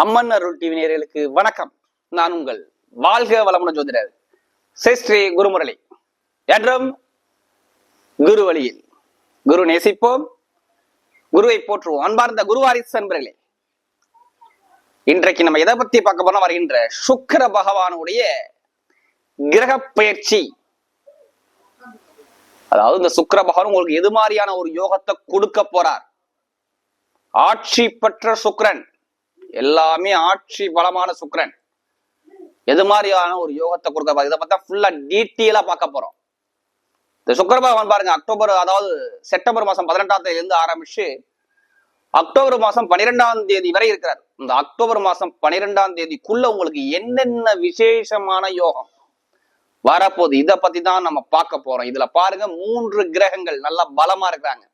அம்மன் அருள் TV நேயர்களுக்கு வணக்கம். நான் உங்கள் வாழ்க வளமுடன் ஜோதிடர் ஸ்ரீ குருமுரளி. என்றும் குரு வழியில் குரு நேசிப்போம், குருவை போற்றுவோம். அன்பார்ந்த குருவாரிசு அன்பர்களே, இன்றைக்கு நம்ம எதை பத்தி பார்க்க போனா வருகின்ற சுக்கிர பகவானுடைய கிரக பயிற்சி. அதாவது இந்த சுக்கிர பகவான் உங்களுக்கு எது மாதிரியான ஒரு யோகத்தை கொடுக்க போறார்? ஆட்சி பெற்ற சுக்கிரன், எல்லாமே ஆட்சி பலமான சுக்கிரன் எது மாதிரியான ஒரு யோகத்தை கொடுக்க, இதை பத்தி ஃபுல்லா டீட்டெயிலா பார்க்க போறோம். இந்த சுக்கிர பகவான் பாருங்க, அக்டோபர் அதாவது செப்டம்பர் மாசம் 18ஆம் தேதியிலிருந்து ஆரம்பிச்சு அக்டோபர் மாசம் 12ஆம் தேதி வரை இருக்கிறார். இந்த அக்டோபர் மாசம் 12ஆம் தேதிக்குள்ள உங்களுக்கு என்னென்ன விசேஷமான யோகம் வரப்போகுது, இதை பத்தி தான் நம்ம பார்க்க போறோம். இதுல பாருங்க, 3 கிரகங்கள் நல்லா பலமா இருக்கிறாங்க.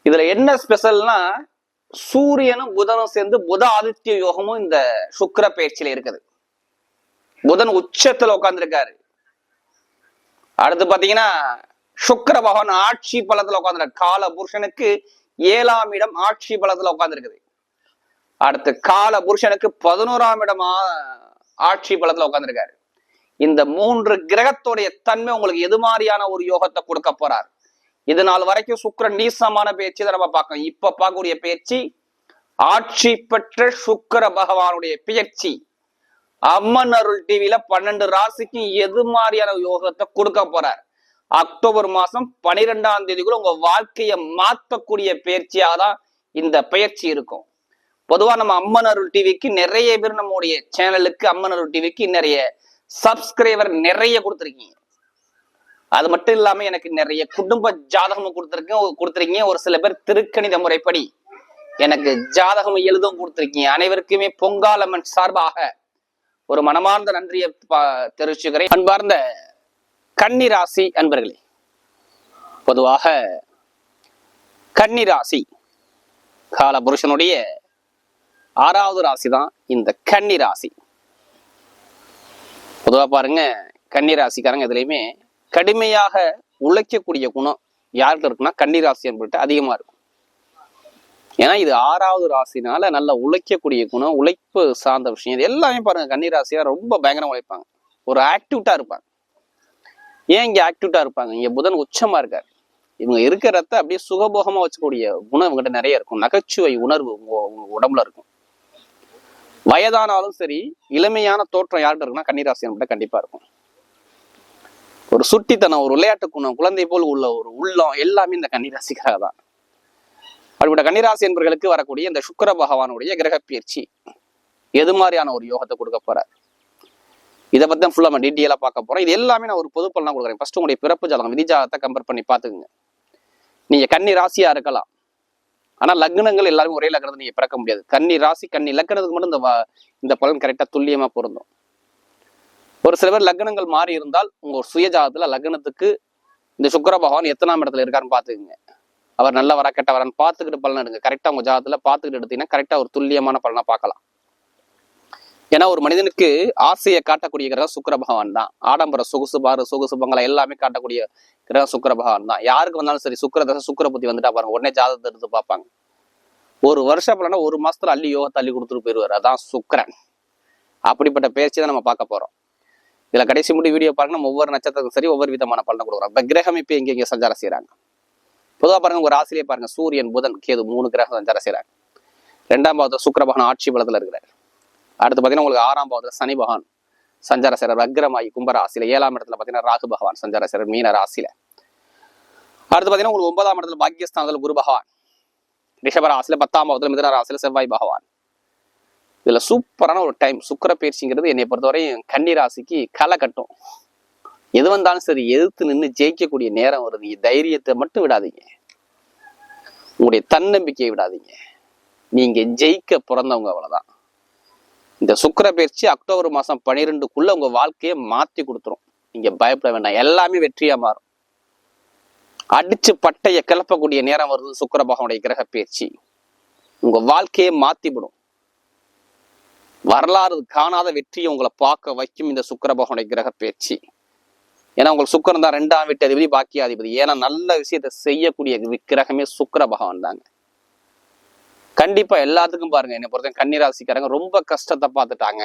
இதுல என்ன ஸ்பெஷல்னா, சூரியனும் புதனும் சேர்ந்து புத ஆதித்ய யோகமும் இந்த சுக்கிர பயிற்சியில இருக்குது. புதன் உச்சத்துல உட்கார்ந்துருக்காரு. அடுத்து பாத்தீங்கன்னா சுக்கிர பகவான் ஆட்சி பலத்துல உட்கார்ந்து, கால புருஷனுக்கு 7ஆம் இடம் ஆட்சி பலத்துல உட்கார்ந்துருக்குது. அடுத்து கால புருஷனுக்கு 11ஆம் இடம் ஆட்சி பலத்துல உட்கார்ந்துருக்காரு. இந்த 3 கிரகத்துடைய தன்மை உங்களுக்கு எது மாதிரியான ஒரு யோகத்தை கொடுக்க போறார்? இது நாள் வரைக்கும் சுக்கிரன் நீசமான பயிற்சி தான் நம்ம பார்க்கணும். இப்ப பார்க்கக்கூடிய பயிற்சி ஆட்சி பெற்ற சுக்கிர பகவானுடைய பயிற்சி. அம்மன் அருள் டிவில 12 ராசிக்கு எது மாதிரியான யோகத்தை கொடுக்க போறார்? அக்டோபர் மாசம் 12ஆம் தேதிக்குள்ள உங்க வாழ்க்கையை மாற்றக்கூடிய பயிற்சியாக தான் இந்த பயிற்சி இருக்கும். பொதுவா நம்ம அம்மன் அருள் டிவிக்கு நிறைய பேர் நம்முடைய சேனலுக்கு அம்மன் அருள் டிவிக்கு நிறைய சப்ஸ்கிரைபர் நிறைய கொடுத்துருக்கீங்க. அது மட்டும் இல்லாம எனக்கு நிறைய குடும்ப ஜாதகமும் கொடுத்துருக்கீங்க. ஒரு சில பேர் திருக்கணித முறைப்படி எனக்கு ஜாதகம் எழுதும் கொடுத்துருக்கீங்க. அனைவருக்குமே பொங்காலம்மன் சார்பாக ஒரு மனமார்ந்த நன்றியை தெரிவிச்சுக்கிறேன். அன்பார்ந்த கன்னிராசி அன்பர்களே, பொதுவாக கன்னிராசி கால புருஷனுடைய 6வது ராசி தான் இந்த கன்னிராசி. பொதுவா பாருங்க, கன்னிராசிக்காரங்க இதுலயுமே கடுமையாக உழைக்கக்கூடிய குணம் யார்கிட்ட இருக்குன்னா கன்னிராசி என்பது அதிகமா இருக்கும். ஏன்னா இது 6வது ராசினால நல்ல உழைக்கக்கூடிய குணம், உழைப்பு சார்ந்த விஷயம் இது எல்லாமே பாருங்க. கன்னிராசியா ரொம்ப பயங்கரம் உழைப்பாங்க, ஒரு ஆக்டிவிட்டா இருப்பாங்க. ஏன் இங்க ஆக்டிவிட்டா இருப்பாங்க? இங்க புதன் உச்சமா இருக்காரு. இவங்க இருக்கிறத அப்படியே சுகபோகமா வச்சுக்கூடிய குணம் இவங்ககிட்ட நிறைய இருக்கும். நகைச்சுவை உணர்வு உடம்புல இருக்கும். வயதானாலும் சரி, இளமையான தோற்றம் யார்கிட்ட இருக்குன்னா கன்னிராசி என்பது கண்டிப்பா இருக்கும். ஒரு சுட்டித்தனம், ஒரு விளையாட்டு குணம், குழந்தை போல் உள்ள ஒரு உள்ளம் எல்லாமே இந்த கன்னிராசிக்காக தான். அப்படிப்பட்ட கன்னிராசி என்பவர்களுக்கு வரக்கூடிய இந்த சுக்கிர பகவானுடைய கிரக பயிற்சி எது மாதிரியான ஒரு யோகத்தை கொடுக்க போறார்? இதை பத்தி ஃபுல்லா நம்ம டீட்டெயிலா பார்க்க போறோம். இது எல்லாமே நான் ஒரு பொது பலனா கொடுக்குறேன். ஃபர்ஸ்ட் உங்களுடைய பிறப்பு ஜாதகம், விதி ஜாதகத்தை கம்பேர் பண்ணி பாத்துக்குங்க. நீங்க கன்னி ராசியா இருக்கலாம், ஆனா லக்னங்கள் எல்லாரும் ஒரே லக்னத்தை நீங்க பிறக்க முடியாது. கன்னி ராசி கன்னி லக்னத்துக்கு மட்டும் இந்த பலன் கரெக்டா துல்லியமா பொருந்தும். ஒரு சில பேர் லக்னங்கள் மாறி இருந்தால் உங்க சுய ஜாதகத்துல லக்னத்துக்கு இந்த சுக்கிர பகவான் எத்தனாம் இடத்துல இருக்காருன்னு பாத்துக்குங்க. அவர் நல்லவரா கெட்டவரான்னு பார்த்துக்கிட்டு பலன் எடுங்க. கரெக்டா உங்க ஜாதகத்துல பார்த்துக்கிட்டு எடுத்தீங்கன்னா கரெக்டா ஒரு துல்லியமான பலனா பார்க்கலாம். ஏன்னா ஒரு மனிதனுக்கு ஆசையை காட்டக்கூடிய கிரகம் சுக்கிர பகவான் தான். ஆடம்பர சொகுசு பாரு சொகுசு பங்களா எல்லாமே காட்டக்கூடிய கிரகம் சுக்கிர பகவான் தான். யாருக்கு வந்தாலும் சரி சுக்கிர தசை சுக்கிர புத்தி வந்துட்டா பாருங்க, உடனே ஜாதகத்தை எடுத்து பார்ப்பாங்க. ஒரு வருஷம் பலனா 1 மாசத்துல அள்ளி யோகத்தை அள்ளி கொடுத்துட்டு போயிருவாரு. அதான் சுக்கிரன். அப்படிப்பட்ட பயிற்சி தான் நம்ம பார்க்க போறோம். இதுல கடைசி முடி வீடியோ பாருங்க, நம்ம ஒவ்வொரு நட்சத்திரத்துக்கும் சரி ஒவ்வொரு விதமான பலனை கொடுக்குறோம். இப்ப கிரகம் இப்ப எங்க சஞ்சாரம் செய்யறாங்க பொதுவா பாருங்க, ஒரு ராசிலேயே பாருங்க, சூரியன் புதன் கேது 3 கிரகம் சஞ்சாரம் செய்யறாங்க. 2ஆம் பாவத்துல சுக்கிர பகவான் ஆட்சி பலத்துல இருக்கிறார். அடுத்து பாத்தீங்கன்னா உங்களுக்கு 6ஆம் பாவத்துல சனி பகவான் சஞ்சார செய்யறார் அக்ரமாயி கும்பராசியில. 7ஆம் இடத்துல பாத்தீங்கன்னா ராகு பகவான் சஞ்சார செய்யறார் மீன ராசியில. அடுத்து பாத்தீங்கன்னா உங்களுக்கு 9ஆம் இடத்துல பாக்கியஸ்தானத்துல குரு பகவான், ரிஷபராசியில 10ஆம் பாவத்துல மிதுன ராசியில செவ்வாய் பகவான். இதுல சூப்பரான ஒரு டைம் சுக்கிர பயிற்சிங்கிறது என்னை பொறுத்தவரையும் கன்னி ராசிக்கு களை கட்டும். எது வந்தாலும் சரி எதிர்த்து நின்று ஜெயிக்கக்கூடிய நேரம் வருது. தைரியத்தை மட்டும் விடாதீங்க, உங்களுடைய தன்னம்பிக்கையை விடாதீங்க. நீங்க ஜெயிக்க பிறந்தவங்க, அவ்வளவுதான். இந்த சுக்கிர பயிற்சி அக்டோபர் மாசம் 12க்குள்ள உங்க வாழ்க்கையை மாத்தி கொடுத்துரும். நீங்க பயப்பட வேண்டாம், எல்லாமே வெற்றியா மாறும். அடிச்சு பட்டைய கிளப்பக்கூடிய நேரம் வருது சுக்கிர பகவானுடைய கிரக பயிற்சி. உங்க வாழ்க்கையை மாத்திவிடும். வரலாறு காணாத வெற்றியை உங்களை பார்க்க வைக்கும் இந்த சுக்கிர பகவானுடைய கிரக பயிற்சி. ஏன்னா உங்களுக்கு சுக்கிரன் தான் 2ஆம் வீட்டு அதிபதி, பாக்கியாதிபதி. ஏன்னா நல்ல விஷயத்தை செய்யக்கூடிய கிரகமே சுக்கிர பகவான் தாங்க. கண்டிப்பா எல்லாத்துக்கும் பாருங்க, என்னை பொறுத்த கன்னிராசிக்காரங்க ரொம்ப கஷ்டத்தை பார்த்துட்டாங்க.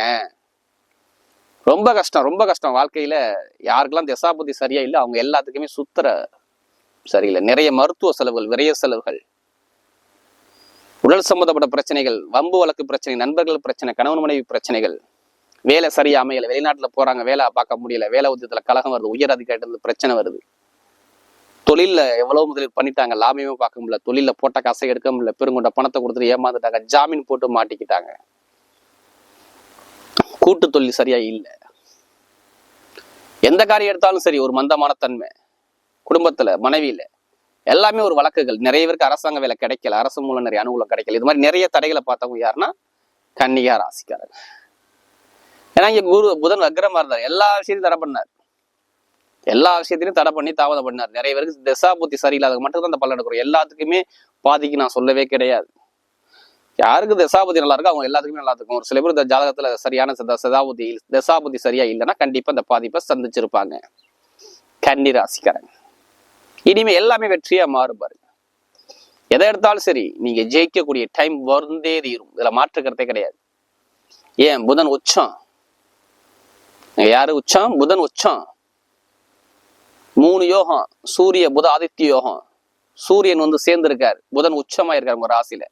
ரொம்ப கஷ்டம், ரொம்ப கஷ்டம். வாழ்க்கையில யாருக்கெல்லாம் திசாபுத்தி சரியா இல்லை அவங்க எல்லாத்துக்குமே சுத்தர சரியில்லை. நிறைய மருத்துவ செலவுகள், விரைய செலவுகள், உடல் சம்பந்தப்பட்ட பிரச்சனைகள், வம்பு வழக்கு பிரச்சனை, நண்பர்கள் பிரச்சனை, கணவன் மனைவி பிரச்சனைகள், வேலை சரியா அமையல, வெளிநாட்டுல போறாங்க, வேலை பார்க்க முடியல, வேலை உத்தியத்துல கலகம் வருது, உயர் அதிகாரிகள் பிரச்சனை வருது, தொழில எவ்வளவு முதலீடு பண்ணிட்டாங்க, லாபமே பார்க்க முடியல, தொழில போட்ட காசை எடுக்க முடியல, பெருங்கொண்ட பணத்தை கொடுத்துட்டு ஏமாந்துட்டாங்க, ஜாமீன் போட்டு மாட்டிக்கிட்டாங்க, கூட்டு தொழில் சரியா இல்லை, எந்த காரியம் எடுத்தாலும் சரி ஒரு மந்தமான தன்மை, குடும்பத்துல மனைவியில எல்லாமே ஒரு வழக்குகள். நிறைய பேருக்கு அரசாங்க வேலை கிடைக்கல, அரசு மூலம் நிறைய அனுகூலம் கிடைக்கல. இது மாதிரி நிறைய தடைகளை பார்த்தவங்க யாருன்னா கன்னிகா ராசிக்காரங்க. ஏன்னா இங்க குரு புதன் வக்ரமா இருந்தார், எல்லா விஷயத்தையும் தடை பண்ணார், எல்லா விஷயத்திலையும் தடை பண்ணி தாமதம் பண்ணார். நிறைய பேருக்கு திசாபுத்தி சரியில்லாத மட்டும் தான் அந்த பலன் எடுக்கிறோம். எல்லாத்துக்குமே பாதிக்கு நான் சொல்லவே கிடையாது. யாருக்கு திசாபுத்தி நல்லா இருக்கும் அவங்க எல்லாத்துக்குமே நல்லா இருக்கும். ஒரு சில பேர் இந்த ஜாதகத்துல சரியான திசாபுத்தி சரியா இல்லைன்னா கண்டிப்பா இந்த பாதிப்பை சந்திச்சிருப்பாங்க கன்னி ராசிக்காரங்க. இனிமே எல்லாமே வெற்றியா மாறும் பாருங்க. எதை எடுத்தாலும் சரி நீங்க ஜெயிக்கக்கூடிய டைம் வந்தே தீரும், இதுல மாற்றுக்கிறதே கிடையாது. ஏன் புதன் உச்சம், யாரு உச்சம்? புதன் உச்சம். 3 யோகம், சூரிய புத ஆதித்ய யோகம். சூரியன் வந்து சேர்ந்திருக்காரு, புதன் உச்சமா இருக்காரு உங்க ராசியில.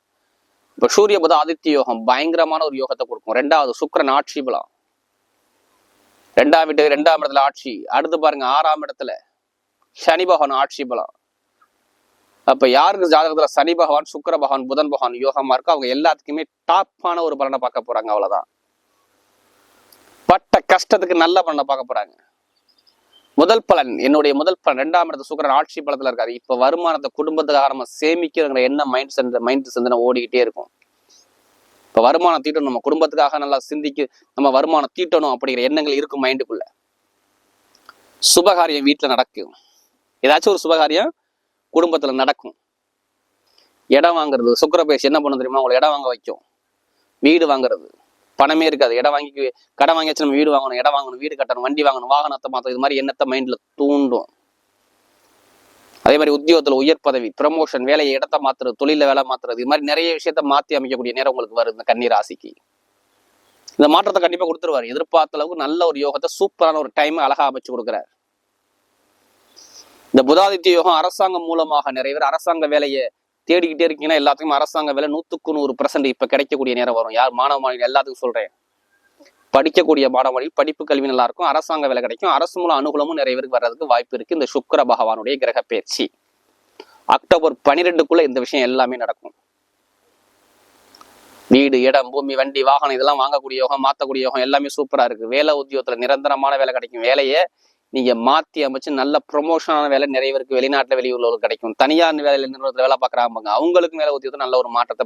இப்ப சூரிய புத ஆதித்ய யோகம் பயங்கரமான ஒரு யோகத்தை கொடுக்கும். 2வது சுக்கிரன் ஆட்சி பலம், 2ஆம் இடத்துல ஆட்சி. அடுத்து பாருங்க 6ஆம் இடத்துல சனி பகவான் ஆட்சி பலம். அப்ப யாருக்கு ஜாதகத்துல சனி பகவான், சுக்கிர பகவான், புதன் பகவான் யோகமா இருக்கு அவங்க எல்லாத்துக்குமே டாப்பான ஒரு பலனை பார்க்க போறாங்க. அவ்வளவுதான். பட்ட கஷ்டத்துக்கு நல்ல பலனை பார்க்க போறாங்க. முதல் பலன், என்னுடைய முதல் பலன் 2ஆம் இடத்துல சுக்கிரன் ஆட்சி பலத்துல இருக்காரு. இப்ப வருமானத்தை குடும்பத்துக்காக நம்ம சேமிக்கிறங்கிற என்ன மைண்ட் சிந்தனை ஓடிக்கிட்டே இருக்கும். இப்ப வருமானம் தீட்டணும், நம்ம குடும்பத்துக்காக நல்லா சிந்திக்கு, நம்ம வருமானம் தீட்டணும் அப்படிங்கிற எண்ணங்கள் இருக்கும் மைண்டுக்குள்ள. சுபகாரியம் வீட்டுல நடக்கும், ஏதாச்சும் ஒரு சுபகாரியம் குடும்பத்துல நடக்கும். இடம் வாங்குறது, சுக்கிர பேசி என்ன பண்ண தெரியுமா, உங்களை இடம் வாங்க வைக்கும். வீடு வாங்குறது, பணமே இருக்காது, இடம் வாங்கி கடன் வாங்கியாச்சு நம்ம வீடு வாங்கணும், இடம் வாங்கணும், வீடு கட்டணும், வண்டி வாங்கணும், வாகனத்தை மாற்றணும், இது மாதிரி எண்ணத்தை மைண்ட்ல தூண்டும். அதே மாதிரி உத்தியோகத்துல உயர் பதவி, ப்ரமோஷன், வேலையை இடத்த மாத்துறது, தொழில வேலை மாத்துறது, இது மாதிரி நிறைய விஷயத்த மாத்தி அமைக்கக்கூடிய நேரம் உங்களுக்கு வருது இந்த கன்னி ராசிக்கு. இந்த மாற்றத்தை கண்டிப்பா கொடுத்துருவாரு. எதிர்பார்த்த அளவுக்கு நல்ல ஒரு யோகத்தை, சூப்பரான ஒரு டைம் அழகா அமைச்சு கொடுக்குறாரு. இந்த புதாதித்ய யோகம் அரசாங்கம் மூலமாக நிறைய பேர் அரசாங்க வேலையை தேடிக்கிட்டே இருக்கீங்கன்னா எல்லாத்துக்கும் அரசாங்க வேலை 100% இப்ப கிடைக்கக்கூடிய நேரம் வரும். யார் மாணவ மாணவிகள் எல்லாத்துக்கும் சொல்றேன், படிக்கக்கூடிய மாணவ மாணவிகள் படிப்பு கல்வி நல்லா இருக்கும், அரசாங்க வேலை கிடைக்கும், அரசு மூலம் அனுகூலமும் நிறைய பேருக்கு வர்றதுக்கு வாய்ப்பு இருக்கு. இந்த சுக்கிர பகவானுடைய கிரக பயிற்சி அக்டோபர் 12க்குள்ள இந்த விஷயம் எல்லாமே நடக்கும். வீடு, இடம், பூமி, வண்டி, வாகனம் இதெல்லாம் வாங்கக்கூடிய யோகம், மாத்தக்கூடிய யோகம் எல்லாமே சூப்பரா இருக்கு. வேலை உத்தியோகத்துல நிரந்தரமான வேலை கிடைக்கும். வேலையை நீங்க மாத்தி அமைச்சு நல்ல ப்ரொமோஷனான வேலை நிறைய பேருக்கு வெளிநாட்டுல வெளியூர்ல கிடைக்கும். தனியார் வேலை நிறுவனத்துல வேலை பார்க்குறாங்க அவங்களுக்கு வேலை உத்தியோகத்தை நல்ல ஒரு மாற்றத்தை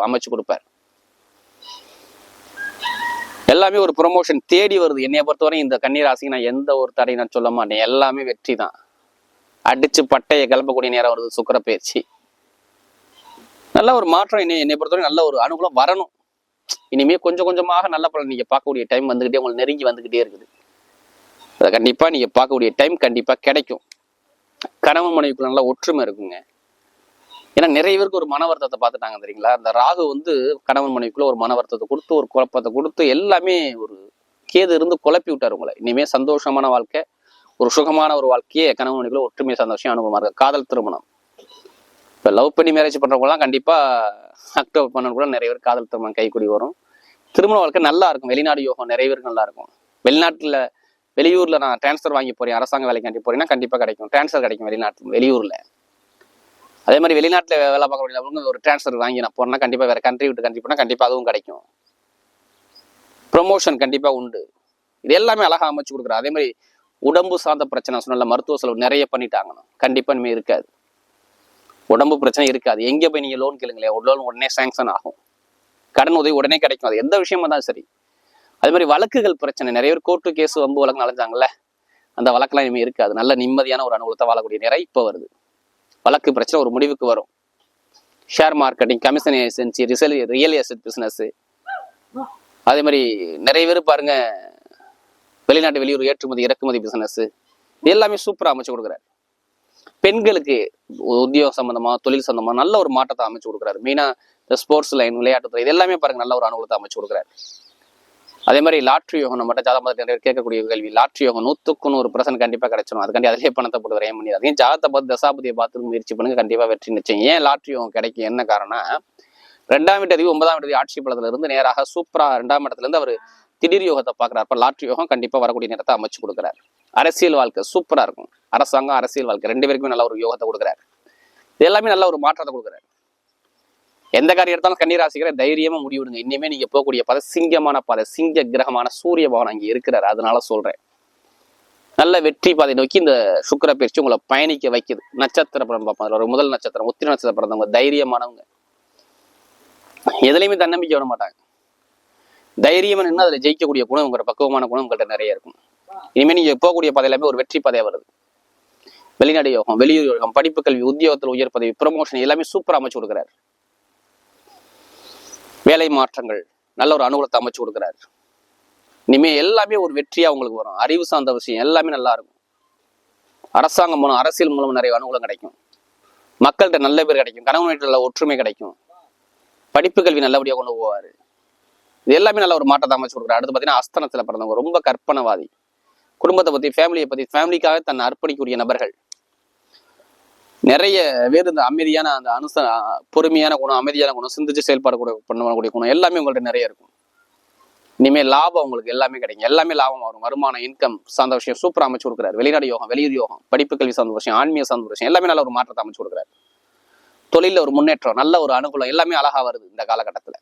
அமைச்சு கொடுப்பார். எல்லாமே ஒரு ப்ரொமோஷன் தேடி வருது. என்னைய பொறுத்தவரை இந்த கன்னிராசிக்கு நான் எந்த ஒரு தடை நான் சொல்ல மாட்டேன், எல்லாமே வெற்றி தான். அடிச்சு பட்டையை கிளப்பக்கூடிய நேரம் வருது சுக்கிர பயிற்சி. நல்ல ஒரு மாற்றம் என்னை பொறுத்தவரை நல்ல ஒரு அனுகூலம் வரணும். இனிமே கொஞ்சம் கொஞ்சமாக நல்ல பலன் நீங்க பார்க்கக்கூடிய டைம் வந்துகிட்டே உங்களுக்கு நெருங்கி வந்துகிட்டே இருக்குது. அதை கண்டிப்பா நீங்க பார்க்கக்கூடிய டைம் கண்டிப்பா கிடைக்கும். கணவன் மனைவிக்குள்ள நல்ல ஒற்றுமை இருக்குங்க. ஏன்னா நிறைய பேருக்கு ஒரு மன வருத்தத்தை பார்த்துட்டாங்க தெரியுங்களா. அந்த ராகு வந்து கணவன் மனைவிக்குள்ள ஒரு மன வருத்தத்தை கொடுத்து, ஒரு குழப்பத்தை கொடுத்து, எல்லாமே ஒரு கேது இருந்து குழப்பி விட்டாரு உங்களை. இனிமே சந்தோஷமான வாழ்க்கை, ஒரு சுகமான ஒரு வாழ்க்கையே கணவன் மனைவிக்குள்ள ஒற்றுமை சந்தோஷம் அனுபவமா இருக்கு. காதல் திருமணம், இப்ப லவ் பண்ணி மேரேஜ் பண்றவங்கலாம் கண்டிப்பா அக்டோபர் 12 நிறைய பேர் காதல் திருமணம் கைக்கூடி வரும். திருமண வாழ்க்கை நல்லா இருக்கும். வெளிநாடு யோகம் நிறைய பேருக்கு நல்லா இருக்கும். வெளியூர்ல நான் டிரான்ஸ்ஃபர் வாங்கி போறேன், அரசாங்க வேலைக்காண்டி போறேன்னா கண்டிப்பா கிடைக்கும், டிரான்ஸ்ஃபர் கிடைக்கும் வெளியூர்ல. அதே மாதிரி வெளிநாட்டுல வேலை பார்க்கக்கூடிய ஒரு டிரான்ஸ்ஃபர் வாங்கி நான் போறேன்னா கண்டிப்பா வேற கண்ட்ரி விட்டு கண்ட்ரி போனா கண்டிப்பா அதுவும் கிடைக்கும். ப்ரொமோஷன் கண்டிப்பா உண்டு. இது எல்லாமே அழகா அமைச்சு கொடுக்குறேன். அதே மாதிரி உடம்பு சார்ந்த பிரச்சனை சொன்ன மருத்துவ செலவு நிறைய பண்ணிட்டாங்க, கண்டிப்பா இனிமே இருக்காது. உடம்பு பிரச்சனை இருக்காது. எங்க போய் நீங்க லோன் கேளுங்களேன், லோன் உடனே சாங்ஷன் ஆகும், கடன் உதவி உடனே கிடைக்கும். அது எந்த விஷயமா தான் சரி. அதே மாதிரி வழக்குகள் பிரச்சனை, நிறைய பேர் கோர்ட்டு கேஸ் வம்பு வழக்கு அலைஞ்சாங்கல்ல, அந்த வழக்கெல்லாம் இனிமே இருக்காது. நல்ல நிம்மதியான ஒரு அனுகூலத்தை வாழக்கூடிய நேரம் இப்ப வருது. வழக்கு பிரச்சனை ஒரு முடிவுக்கு வரும். Share marketing, commission agency, real estate business, அதே மாதிரி நிறைய பேர் பாருங்க வெளிநாட்டு வெளியூர் ஏற்றுமதி இறக்குமதி பிசினஸ், இது எல்லாமே சூப்பரா அமைச்சு கொடுக்குறாரு. பெண்களுக்கு உத்தியோக சம்பந்தமா தொழில் சம்பந்தமா நல்ல ஒரு மாற்றத்தை அமைச்சு கொடுக்குறாரு. மெயினா இந்த ஸ்போர்ட்ஸ் லைன், விளையாட்டுத்துறை, இது எல்லாமே பாருங்க நல்ல ஒரு அனுகூலத்தை அமைச்சு கொடுக்குறாரு. அதே மாதிரி லாட்ரி யோகம் நம்மகிட்ட ஜாதகத்தை நிறைய கேட்கக்கூடிய கேள்வி. லாட்ரி யோகம் 100% கண்டிப்பா கிடைச்சிடும். அதுக்காண்டி அதிலே பணத்தை போட்டு வரைய முடியாது. ஜாதகத்தை பார்த்து தசாபதியை பார்த்து முயற்சி பண்ணுங்க, கண்டிப்பா வெற்றி நிச்சயம். ஏன் லாட்ரி யோகம் கிடைக்கும், என்ன காரணம்? 2ஆம் வீட்டு 9ஆம் வீட்டு ஆட்சி பலத்துல இருந்து நேராக சூப்பரா 2ஆம் இடத்துல இருந்து அவர் திடீர் யோகத்தை பாக்குறாரு. அப்ப லாட்ரி யோகம் கண்டிப்பா வரக்கூடிய நேரத்தை அமைச்சு கொடுக்குறாரு. அரசியல் வாழ்க்கை சூப்பரா இருக்கும். அரசாங்கம், அரசியல் வாழ்க்கை 2 பேருக்குமே நல்ல ஒரு யோகத்தை கொடுக்குறாரு. இது எல்லாமே நல்ல ஒரு மாற்றத்தை கொடுக்குறாரு. எந்த காரியம் எடுத்தாலும் கன்னிராசிக்கிற தைரியமா முடிவிடுங்க. இனிமே நீங்க போகக்கூடிய பாதை சிங்கமான பாதை, சிங்க கிரகமான சூரிய பகவான் அங்கே இருக்கிறாரு. அதனால சொல்றேன், நல்ல வெற்றி பாதை நோக்கி இந்த சுக்கிர பயிற்சி உங்களை பயணிக்க வைக்குது. நட்சத்திர படம் பார்ப்பாங்க, ஒரு முதல் நட்சத்திரம் உத்திர நட்சத்திரம் பிறந்தவங்க தைரியமானவங்க, எதுலையுமே தன்னம்பிக்கை விட மாட்டாங்க. தைரியமா நின்று அதுல ஜெயிக்கக்கூடிய குணம், உங்களோட பக்குவமான குணம் உங்கள்கிட்ட நிறைய இருக்கும். இனிமே நீங்க போகக்கூடிய பாதை எல்லாமே ஒரு வெற்றி பாதையா வருது. வெளிநாடு யோகம், வெளியூர் யோகம், படிப்பு கல்வி, உத்தியோகத்தில் உயர் பதவி, ப்ரமோஷன் எல்லாமே சூப்பரா அமைச்சு கொடுக்குறாரு. வேலை மாற்றங்கள் நல்ல ஒரு அனுகூலத்தை அமைச்சு கொடுக்குறாரு. இனிமே எல்லாமே ஒரு வெற்றியா உங்களுக்கு வரும். அறிவு சார்ந்த விஷயம் எல்லாமே நல்லா இருக்கும். அரசாங்கம் மூலம், அரசியல் மூலம் நிறைய அனுகூலம் கிடைக்கும். மக்கள்கிட்ட நல்ல பேர் கிடைக்கும். கணவன் வீட்டில் ஒற்றுமை கிடைக்கும். படிப்பு கல்வி நல்லபடியாக கொண்டு போவாரு. இது எல்லாமே நல்ல ஒரு மாற்றத்தை அமைச்சு கொடுக்குறாரு. அடுத்து பார்த்தீங்கன்னா அஸ்தனத்துல பிறந்தவங்க ரொம்ப கற்பனவாதி. குடும்பத்தை பத்தி, ஃபேமிலியை பத்தி, ஃபேமிலிக்காக தன்னை அர்ப்பணிக்கக்கூடிய நபர்கள் நிறைய பேர். இந்த அமைதியான அந்த பொறுமையான குணம், அமைதியான குணம், சிந்திச்சு செயல்பாடு கூட பண்ணக்கூடிய குணம் எல்லாமே உங்கள்கிட்ட நிறைய இருக்கும். இனிமேல் லாபம் உங்களுக்கு எல்லாமே கிடைக்கும். எல்லாமே லாபம் வரும். வருமானம், இன்கம் சார்ந்த விஷயம் சூப்பரா அமைச்சு கொடுக்குறாரு. வெளிநாடு யோகம், வெளியூர் யோகம், படிப்பு கல்வி சார்ந்த விஷயம், ஆன்மீக சார்ந்த விஷயம் எல்லாமே நல்ல ஒரு மாற்றத்தை அமைச்சு கொடுக்குறாரு. தொழில ஒரு முன்னேற்றம், நல்ல ஒரு அனுகூலம் எல்லாமே அழகா வருது இந்த காலகட்டத்துல.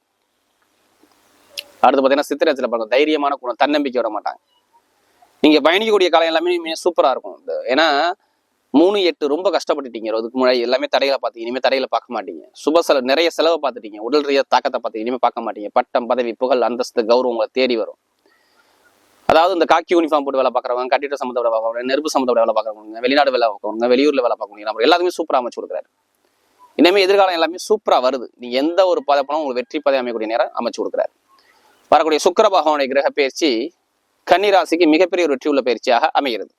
அடுத்து பார்த்தீங்கன்னா சித்திரத்துல பாருங்க, தைரியமான குணம், தன்னம்பிக்கை விட மாட்டாங்க. நீங்க பயணிக்கக்கூடிய காலம் எல்லாமே சூப்பரா இருக்கும். ஏன்னா 3-8 ரொம்ப கஷ்டப்பட்டுட்டீங்க. அதுக்கு முன்னாடி எல்லாமே தடைகளை பார்த்தீங்க. இனிமே தடைகளை பார்க்க மாட்டீங்க. நிறைய செலவை பார்த்துட்டீங்க. உடல் ரீதியாக தாக்கத்தை பார்த்தீங்க. இனிமே பார்க்க மாட்டீங்க. பட்டம், பதவி, புகழ், அந்தஸ்து, கௌரவம் உங்களை தேடி வரும். அதாவது இந்த காக்கி யூனிஃபார்ம் போட்டு வேலை பார்க்குறவங்க, கட்டிட சம்மந்த வேலை பார்க்குறவங்க, நெருப்பு சம்மந்த வேலை பார்க்குறவங்க, வெளிநாடு வேலை பார்க்குறவங்க, வெளியூர்ல வேலை பார்க்கணும், நம்ம எல்லாத்துமே சூப்பரா அமைச்சு கொடுக்குறாரு. இனிமே எதிர்காலம் எல்லாமே சூப்பரா வருது. நீங்க எந்த ஒரு பதை போனாலும் உங்களுக்கு வெற்றி பதை அமைக்கக்கூடிய நேரம் அமைச்சு கொடுக்குறாரு. வரக்கூடிய சுக்கிர பகவானுடைய கிரக பயிற்சி கன்னி ராசிக்கு மிகப்பெரிய ஒரு வெற்றி உள்ள பயிற்சியாக அமைகிறது.